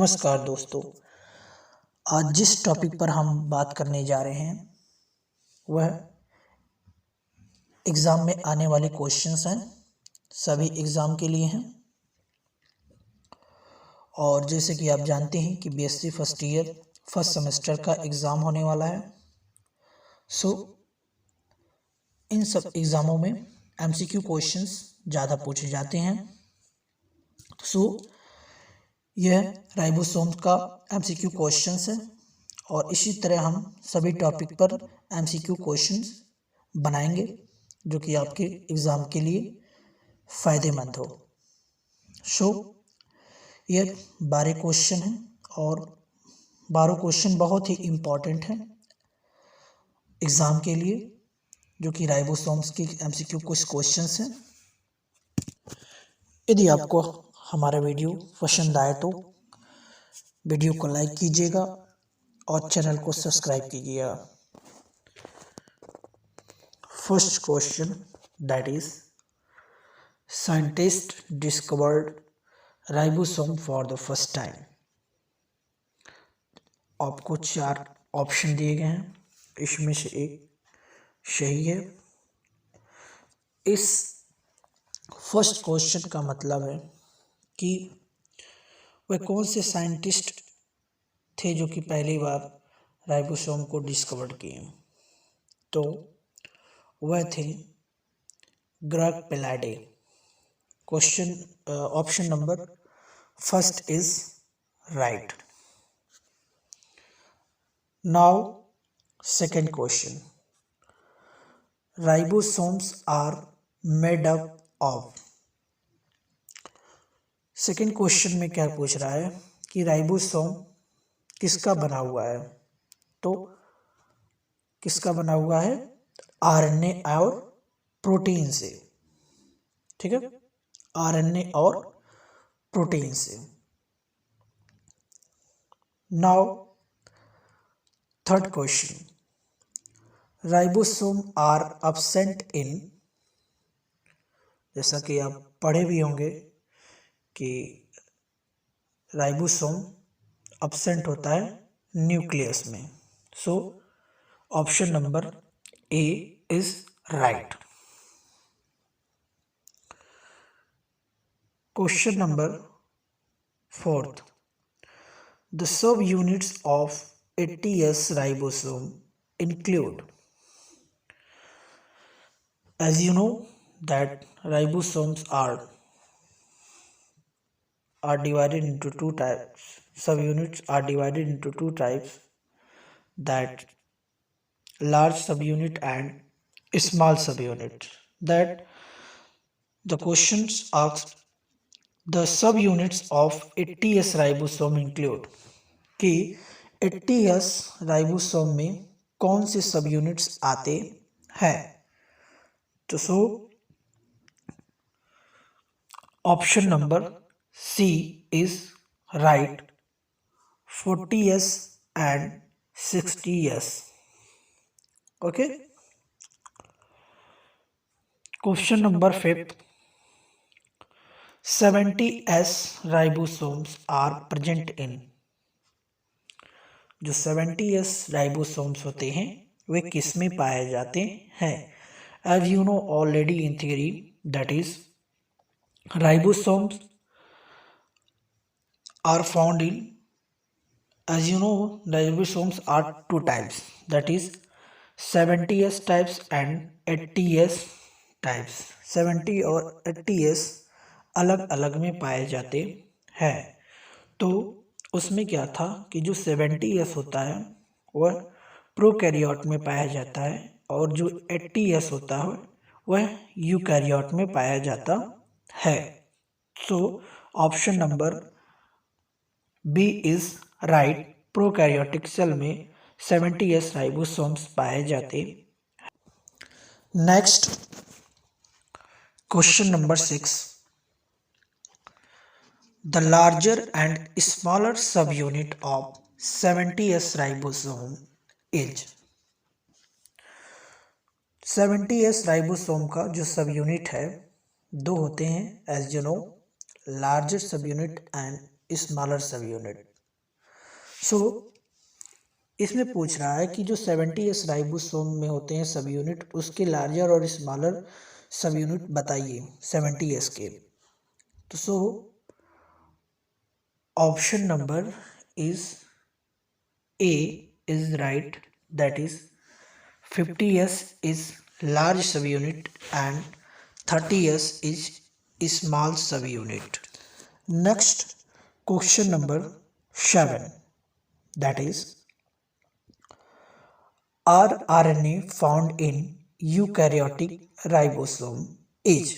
नमस्कार दोस्तों। आज जिस टॉपिक पर हम बात करने जा रहे हैं वह एग्ज़ाम में आने वाले क्वेश्चंस हैं, सभी एग्ज़ाम के लिए हैं। और जैसे कि आप जानते हैं कि BSc first year first semester का एग्ज़ाम होने वाला है। इन सब एग्ज़ामों में एमसीक्यू क्वेश्चंस ज़्यादा पूछे जाते हैं। यह राइबोसोम का एमसीक्यू क्वेश्चंस है और इसी तरह हम सभी टॉपिक पर एमसीक्यू क्वेश्चंस बनाएंगे जो कि आपके एग्ज़ाम के लिए फ़ायदेमंद हो। यह 12 क्वेश्चन हैं और 12 क्वेश्चन बहुत ही इम्पॉर्टेंट हैं एग्ज़ाम के लिए, जो कि राइबोसोम्स की एमसीक्यू कुछ क्वेश्चंस हैं। यदि आपको हमारा वीडियो पसंद आए तो वीडियो को लाइक कीजिएगा और चैनल को सब्सक्राइब कीजिएगा। First question, that is scientist discovered ribosome for the first time. आपको 4 ऑप्शन दिए गए हैं, इसमें से एक सही है। इस फर्स्ट क्वेश्चन का मतलब है कि वह कौन से साइंटिस्ट थे जो कि पहली बार राइबोसोम को डिस्कवर किए। तो वह थे Greg Palade. Question option number first is right. Now second question, ribosomes are made up of. Second question में क्या पूछ रहा है कि राइबोसोम किसका बना हुआ है। तो किसका बना हुआ है? आरएनए और प्रोटीन से। ठीक है, आरएनए और प्रोटीन से। Now third question, ribosome are absent in. जैसा कि आप पढ़े भी होंगे कि राइबोसोम एब्सेंट होता है न्यूक्लियस में। सो option number A is right. Question number fourth, the sub units of 80S ribosome include. As you know that ribosomes are divided into 2 types. Subunits are divided into 2 types, that large subunit and small subunit. That the questions asked the subunits of 80S ribosome include कि 80S ribosome में कौन से सब units आते हैं। तो option number C is right, 40S and 60S। Okay. Question number 5, 70S ribosomes are present in. जो 70S ribosomes होते हैं वे किस में पाए जाते हैं। As you know already in theory, that is ribosomes are found in, as you know ribosomes are 2 types, that is 70S types and 80S types। 70 और 80S अलग अलग में पाए जाते हैं। तो उसमें क्या था कि जो 70S होता है वह प्रोकैरियोट में पाया जाता है और जो 80S होता है वह यूकैरियोट में पाया जाता है। So option number B is right, prokaryotic cell में 70S राइबोसोम्स पाए जाते। Next question number 6, the larger and smaller sub unit of 70S ribosome is. 70S ribosome का जो सब यूनिट है 2 होते हैं, as you know, larger sub unit and smaller sub unit. So इसमें पूछ रहा है कि जो 70s राइबोसोम में होते हैं सब यूनिट, उसके लार्जर और स्मॉलर सब यूनिट बताइए 70s के। तो सो option number is a is right, that is 50s is large subunit and 30s is small subunit. Next, question number 7, that is rRNA found in eukaryotic ribosome is।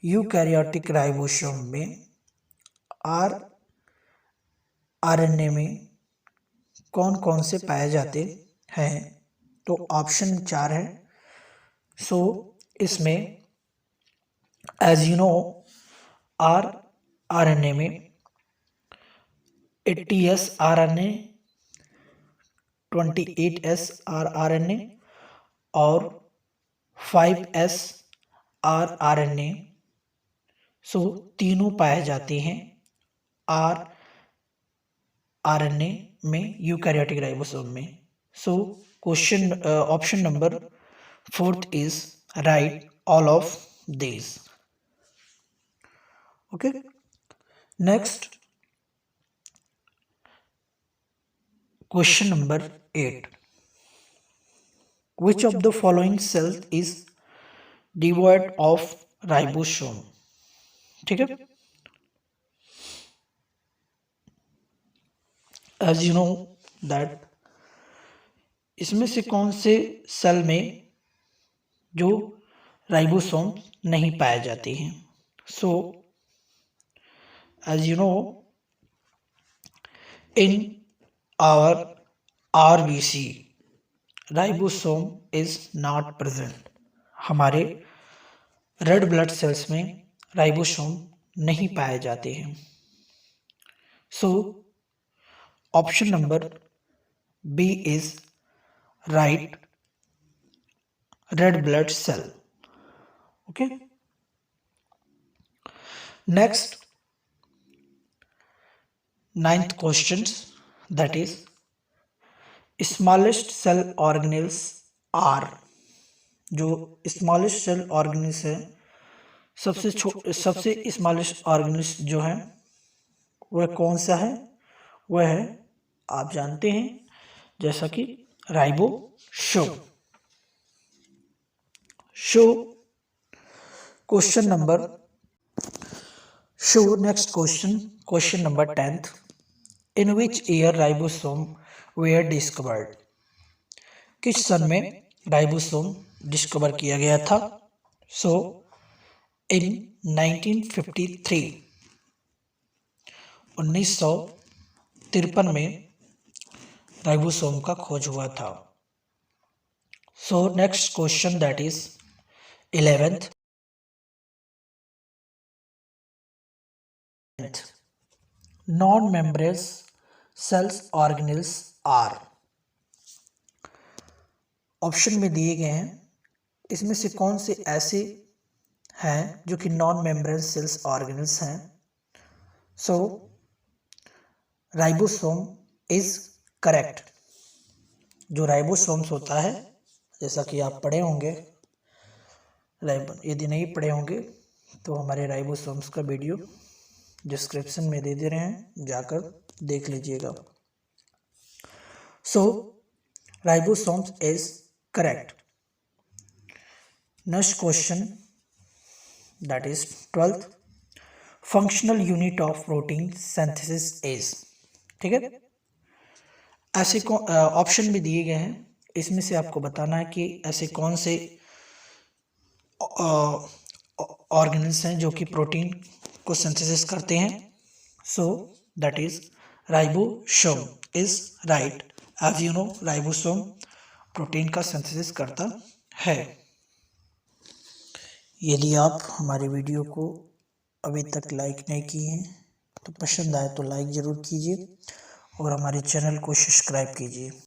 Eukaryotic ribosome में rRNA में कौन कौन से पाए जाते हैं? तो option 4 है। सो इसमें एज यू नो rRNA में 80s RNA, 28s rRNA और 5s rRNA, सो तीनों पाए जाते हैं rRNA में यूकैरियोटिक राइबोसोम में। So question option number 4 is right, all of these. Okay, next question number 8, which of the following cells is devoid of ribosome? ठीक है, as you know that इसमें से कौन से सेल में जो राइबोसोम नहीं पाए जाते हैं? So as you know in our RBC ribosome is not present. हमारे रेड ब्लड सेल्स में राइबोसोम नहीं पाए जाते हैं। So option number B is right, red blood cell. Okay, next 9th questions, that is smallest cell organelles are। जो smallest cell organelles है, सबसे smallest organelles जो है वह कौन सा है? वह है, आप जानते हैं, जैसा कि ribosome. Show question number, show next question number 10th, in which year ribosome were discovered? किस सन में राइबोसोम डिस्कवर किया गया था? सो इन 1953, 1953 में राइबोसोम का खोज हुआ था। So next question, that is 11th, non membranous cells organelles are. Option में दिए गए हैं, इसमें से कौन से ऐसे हैं जो कि नॉन मेम्ब्रेनस सेल्स ऑर्गेनल्स हैं? सो राइबोसोम इज करेक्ट। जो राइबोसोम्स होता है, जैसा कि आप पढ़े होंगे, यदि नहीं पढ़े होंगे तो हमारे राइबोसोम्स का वीडियो डिस्क्रिप्शन में दे रहे हैं, जाकर देख लीजिएगा। So ribosomes is correct. Next question, that is 12th, functional unit of protein synthesis is. ठीक है, ऐसे ऑप्शन भी दिए गए हैं, इसमें से आपको बताना है कि ऐसे कौन से ऑर्गेनल्स हैं जो कि प्रोटीन को सिंथेसिस करते हैं। So that is ribosome is right. As you know ribosome protein का सिंथेसिस करता है। यदि आप हमारे वीडियो को अभी तक लाइक नहीं किए हैं तो पसंद आए तो लाइक ज़रूर कीजिए और हमारे चैनल को सब्सक्राइब कीजिए।